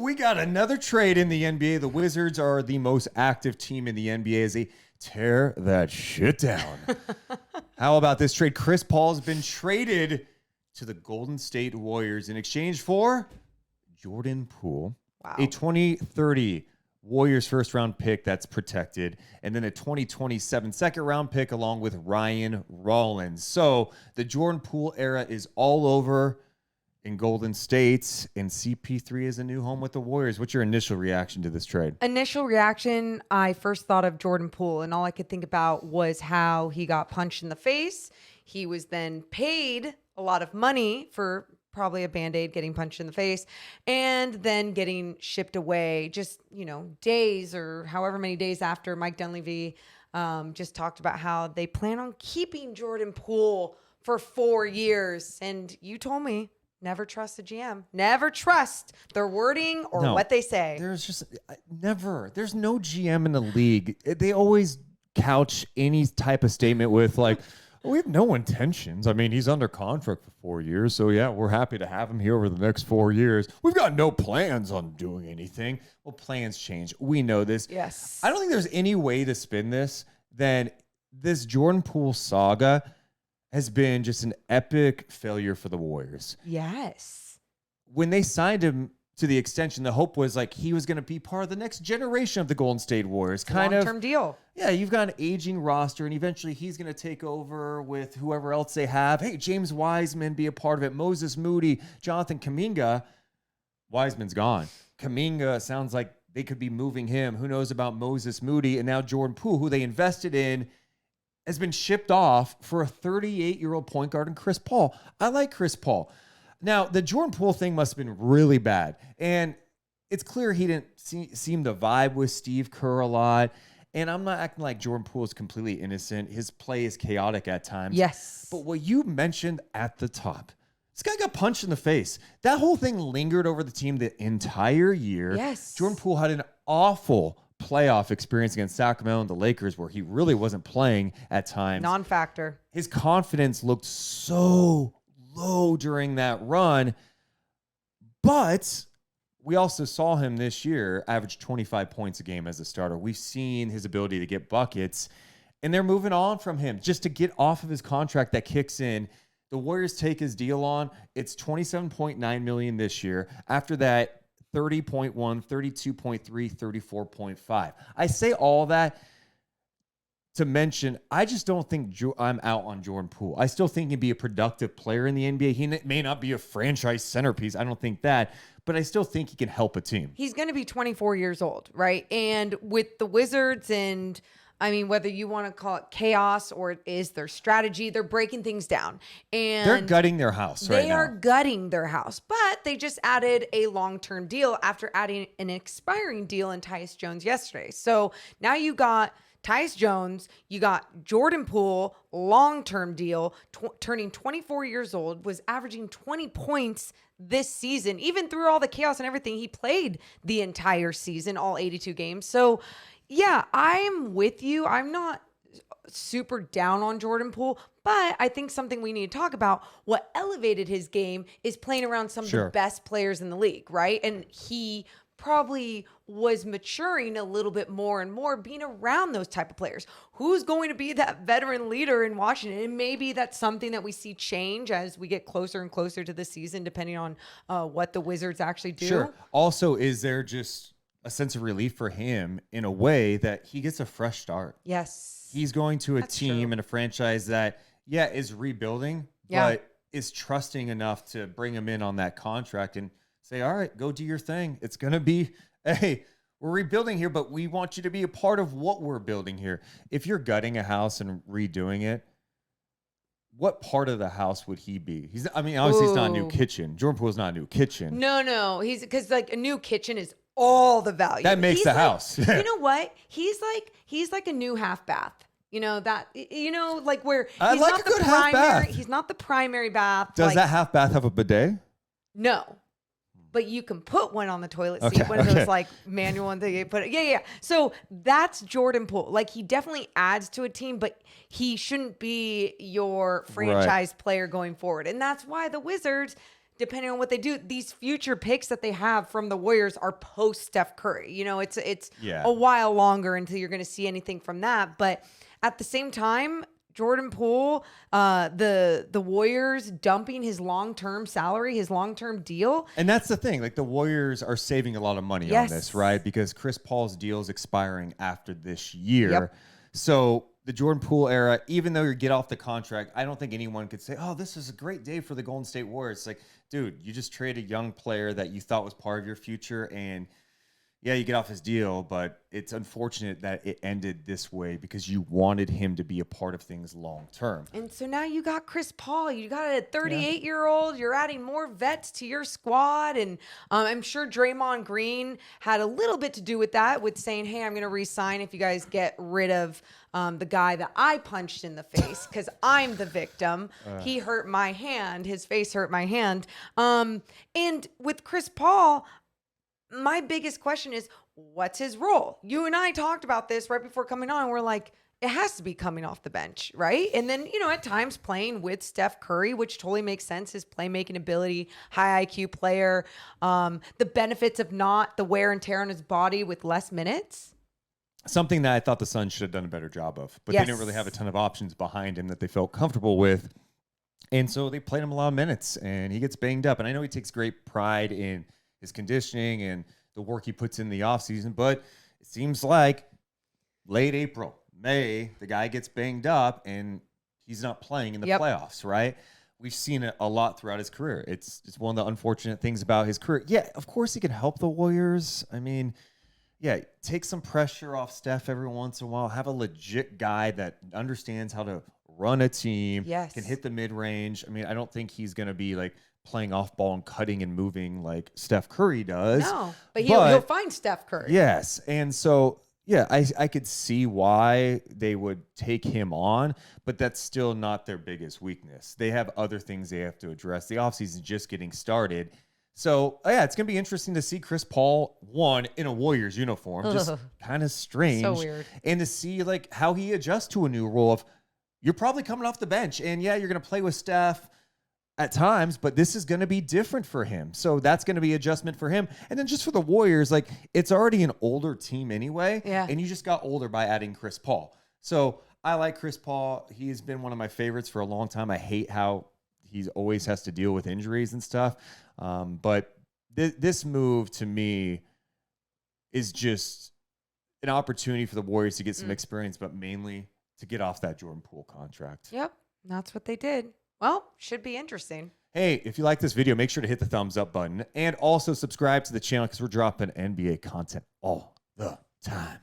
We got another trade in the NBA. The Wizards are the most active team in the NBA as they tear that shit down. How about this trade? Chris Paul's been traded to the Golden State Warriors in exchange for Jordan Poole, a 2030 Warriors first-round pick that's protected, and then a 2027 second-round pick along with Ryan Rollins. So the Jordan Poole era is all over in Golden State, and CP3 is a new home with the Warriors. What's your initial reaction to this trade? Initial reaction, I first thought of Jordan Poole, and all I could think about was how he got punched in the face. He was then paid a lot of money for probably a Band-Aid getting punched in the face, and then getting shipped away just, days or however many days after Mike Dunleavy just talked about how they plan on keeping Jordan Poole for 4 years. And you told me, never trust the GM. Never trust their wording or what they say. There's no GM in the league. They always couch any type of statement with like, we have no intentions. I mean, he's under contract for 4 years. So, yeah, we're happy to have him here over the next 4 years. We've got no plans on doing anything. Well, plans change. We know this. Yes. I don't think there's any way to spin this than this Jordan Poole saga has been just an epic failure for the Warriors. Yes. When they signed him to the extension, the hope was like he was going to be part of the next generation of the Golden State Warriors. Long-term deal. Yeah, you've got an aging roster, and eventually he's going to take over with whoever else they have. Hey, James Wiseman be a part of it. Moses Moody, Jonathan Kuminga. Wiseman's gone. Kuminga sounds like they could be moving him. Who knows about Moses Moody? And now Jordan Poole, who they invested in, has been shipped off for a 38-year-old point guard and Chris Paul. I like Chris Paul. Now, the Jordan Poole thing must have been really bad. And it's clear he didn't seem to vibe with Steve Kerr a lot. And I'm not acting like Jordan Poole is completely innocent. His play is chaotic at times. Yes. But what you mentioned at the top, this guy got punched in the face. That whole thing lingered over the team the entire year. Yes. Jordan Poole had an awful playoff experience against Sacramento and the Lakers where he really wasn't playing at times. Non-factor. His confidence looked so low during that run, but we also saw him this year average 25 points a game as a starter. We've seen his ability to get buckets, and they're moving on from him just to get off of his contract that kicks in. The Warriors take his deal on. It's $27.9 million this year. After that, 30.1, 32.3, 34.5. I say all that to mention, I just don't think I'm out on Jordan Poole. I still think he'd be a productive player in the NBA. He may not be a franchise centerpiece. I don't think that, but I still think he can help a team. He's going to be 24 years old, right? And with the Wizards, and I mean, whether you want to call it chaos or it is their strategy, they're breaking things down. And they're gutting their house right now. They are gutting their house, but they just added a long-term deal after adding an expiring deal in Tyus Jones yesterday. So now you got Tyus Jones, you got Jordan Poole, long-term deal, turning 24 years old, was averaging 20 points this season. Even through all the chaos and everything, he played the entire season, all 82 games. So, yeah, I'm with you. I'm not super down on Jordan Poole, but I think something we need to talk about, what elevated his game is playing around some of the best players in the league, right? And he probably was maturing a little bit more and more being around those type of players. Who's going to be that veteran leader in Washington? And maybe that's something that we see change as we get closer and closer to the season, depending on what the Wizards actually do. Sure. Also, is there just a sense of relief for him in a way that he gets a fresh start? Yes. He's going to a team and a franchise that, is rebuilding, but is trusting enough to bring him in on that contract and say, all right, go do your thing. It's going to be, hey, we're rebuilding here, but we want you to be a part of what we're building here. If you're gutting a house and redoing it, what part of the house would he be? Obviously he's not a new kitchen. Jordan Poole's not a new kitchen. No. He's because like a new kitchen is all the value. That makes the house. You know what? He's like a new half bath. You know that. You know, like where he's like not a the good half primary. bath. He's not the primary bath. Does that half bath have a bidet? No. But you can put one on the toilet seat, one of those like manual ones that you put it. Yeah. So that's Jordan Poole. Like he definitely adds to a team, but he shouldn't be your franchise player going forward. And that's why the Wizards, depending on what they do, these future picks that they have from the Warriors are post Steph Curry. You know, it's a while longer until you're going to see anything from that. But at the same time, Jordan Poole, the Warriors dumping his long-term salary, his long-term deal. And that's the thing. Like, the Warriors are saving a lot of money on this, right? Because Chris Paul's deal is expiring after this year. Yep. So the Jordan Poole era, even though you get off the contract, I don't think anyone could say, oh, this is a great day for the Golden State Warriors. It's like, dude, you just traded a young player that you thought was part of your future, and yeah, you get off his deal, but it's unfortunate that it ended this way because you wanted him to be a part of things long term. And so now you got Chris Paul. You got a 38-year-old. You're adding more vets to your squad. And I'm sure Draymond Green had a little bit to do with that, with saying, hey, I'm going to re-sign if you guys get rid of the guy that I punched in the face because I'm the victim. He hurt my hand. His face hurt my hand. And with Chris Paul, my biggest question is, what's his role? You and I talked about this right before coming on. We're like, it has to be coming off the bench, right? And then, you know, at times playing with Steph Curry, which totally makes sense. His playmaking ability, high IQ player, the benefits of not the wear and tear on his body with less minutes. Something that I thought the Suns should have done a better job of, but they didn't really have a ton of options behind him that they felt comfortable with. And so they played him a lot of minutes, and he gets banged up. And I know he takes great pride in his conditioning and the work he puts in the offseason, but it seems like late April, May, the guy gets banged up and he's not playing in the playoffs, right? We've seen it a lot throughout his career. It's one of the unfortunate things about his career. Yeah, of course he can help the Warriors. I mean, yeah, take some pressure off Steph every once in a while. Have a legit guy that understands how to run a team, can hit the mid-range. I mean, I don't think he's going to be like playing off ball and cutting and moving like Steph Curry does. No, but he'll find Steph Curry. Yes. And so, yeah, I could see why they would take him on, but that's still not their biggest weakness. They have other things they have to address. The offseason is just getting started. So, yeah, it's going to be interesting to see Chris Paul, in a Warriors uniform. Just kind of strange. So weird. And to see, like, how he adjusts to a new role of, you're probably coming off the bench, and, yeah, you're going to play with Steph at times, but this is going to be different for him. So that's going to be adjustment for him. And then just for the Warriors, like, it's already an older team anyway. Yeah. And you just got older by adding Chris Paul. So I like Chris Paul. He's been one of my favorites for a long time. I hate how he always has to deal with injuries and stuff. But this move to me is just an opportunity for the Warriors to get some experience, but mainly to get off that Jordan Poole contract. Yep. That's what they did. Well, should be interesting. Hey, if you like this video, make sure to hit the thumbs up button and also subscribe to the channel because we're dropping NBA content all the time.